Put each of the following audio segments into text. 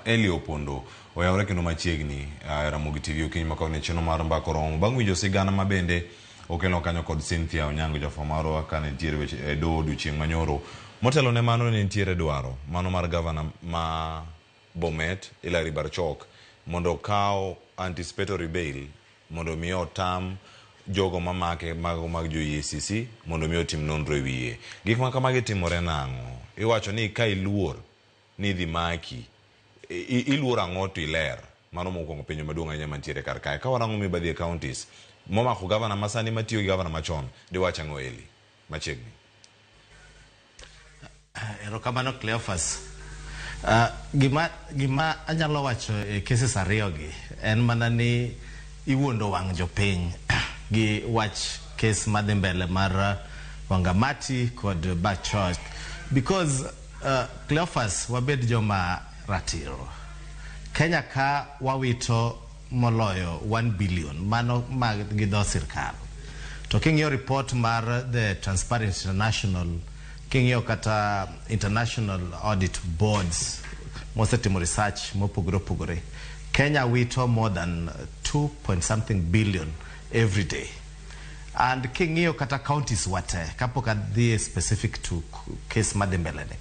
Elly Opondo oyawre kendo machiegni Ramogi TV okinyi makone cheno mar mbako romo bang' winjo sigana mabende okelo kanyo kod Cynthia Onyango jafamaro kane nitiere weche do odiochieng' manyoro motelo ne mano ne nitiere dwaro mano mar gavana ma Bomet Elly Barchok mondo kaw anticipatory bail mondo mi otam jogo mamake mago mag jo EACC mondo mi otim nonro wiye. Gik ma kamagi timore nang'o? Iwacho ni ka iluor ni dhi maki iluor ang'o to iler mano mokwongo penjo maduong' ahinya mantiere kar kae. Ka warango mibadhi counties momako gavana masani matiyo gi gavana machon diwach ang'o Elly machiegni? Erokamano Cleophas. Gima anyalo wacho e cases ariyogi en mana ni iwuondo wang jopiny gi wach case madhi mbele mar Wangamati kod Barchok because Cleophas wabed joma ratiro. Kenya ka wawito moloyo 1 billion mano mag gi dho sirkal. To king'iyo report mar the Transparency International, king'iyo kata international audit boards mosetimo research mopogore, Kenya wito more than 2.something billion every day. And king'iyo kata counties wate kapok adhi specific to case madhi mbele ne.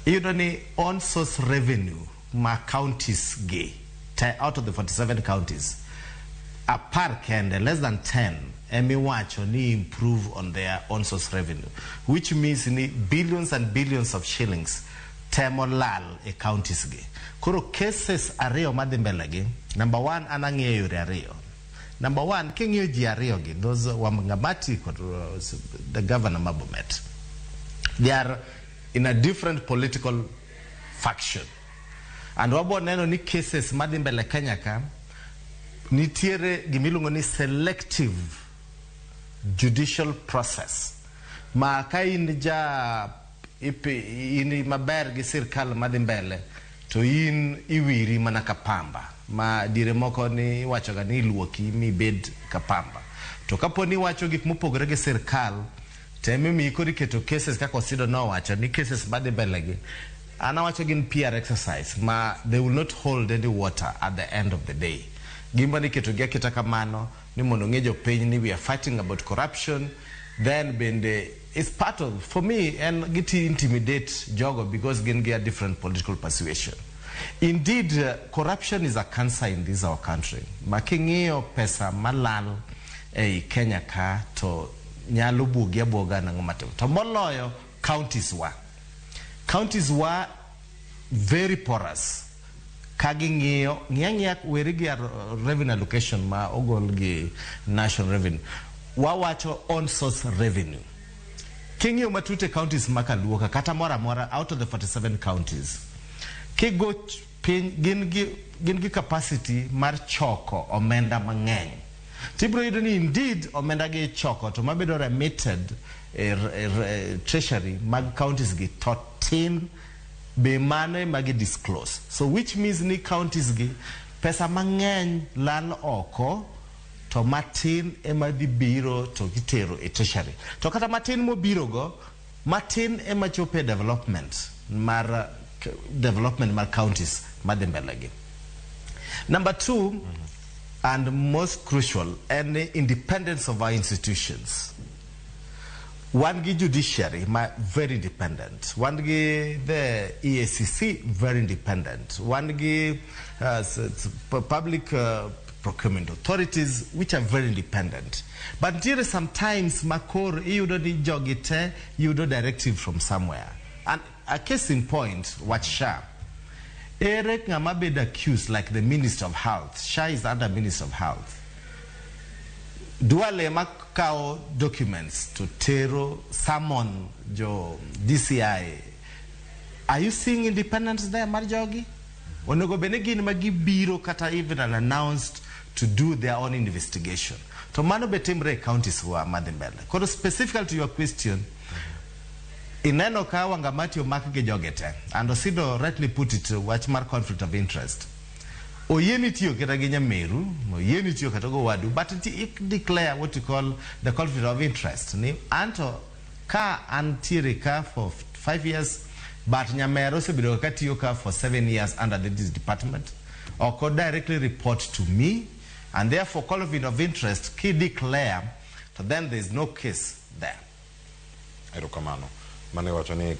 Iyudo ni on source revenue ma counties gi out of the 47 counties apar kende less than 10 emiwacho ni improve on their on source revenue, which means ni billions and billions of shillings temo lal e counties gi. Koro cases ariyo madhi mbele gi, number one anang'iyo yore ariyo. Number one, king'iyo ji ariyo gi, those Wangamati kod the governor Bomet, they are in a different political faction. And wabo neno ni cases madhi mbele Kenya ka nitiere gimiluongo ni selective judicial process. Ma ka in ja in maber gi sirkal madhi mbele to in iwiri mana kapamba. Ma dire moko ni wacho ga ni iluoki mi bed kapamba. To kapo ni wacho gik mopogore gi sirkal teme mi kori keto cases kako sido no wacho ni cases madhi mbele gi ana wacho gin PR exercise ma they will not hold any water at the end of the day. Gimba ni keto gia kita kamano ni mondo ng'e jopiny ni we are fighting about corruption, then bende it's part of, for me, and get intimidate jogo because gin get different political persuasion. Indeed, corruption is a cancer in this our country. Making'iyo pesa malal ei Kenya ka to nyalo bugia boga na ng'umatimo. To moloyo counties wa. Counties were very porous. Kaging'iyo ng'ia werigi revenue allocation ma ogol gi national revenue. Wawacho on source revenue. King'iyo matute counties makaluoka kata mora out of the 47 counties. Kigo piny gin gi capacity mar choko omenda mang'eny. Tibro yudo ni indeed omenda gi choko to mabedo remitted treasury mag counties gi totin be mane magi disclose. So which means ni counties gi pesa mang'eny lal oko to matin ema dhi biro to gitero e treasury. To kata matin mo biro go matin ema chope development mar counties madhi mbele gi. Number two, and most crucial, and the independence of our institutions. One gi judiciary, very independent. One gi the EACC, very independent. One gi public procurement authorities, which are very independent. But there is sometimes makor you jogite, you do directive from somewhere. And a case in point, what Shah. Eric Ngamabed accused like the Minister of Health. Shah is under Minister of Health. Duale makao documents to Tero, summon jo DCI. Are you seeing independence there, Marjogi? Onogo benegin magi biro kata even announced to do their own investigation. To mano betimre counties who are madimbele. Kodo specifically to your question, ineno ka Wangamati omak gi jogete, and Osido rightly put it, watch mar conflict of interest. Oyeni tiyo kata gi Nyameru, oyeni tiyo kata go Wadu, but it declare what you call the conflict of interest. Ni anto ka antiere ka for 5 years but nyamero osebedo ka tiyo ka for 7 years under this department. Or directly report to me, and therefore conflict of interest key declare, so then there is no case there. Erokamano. Mane wacho ni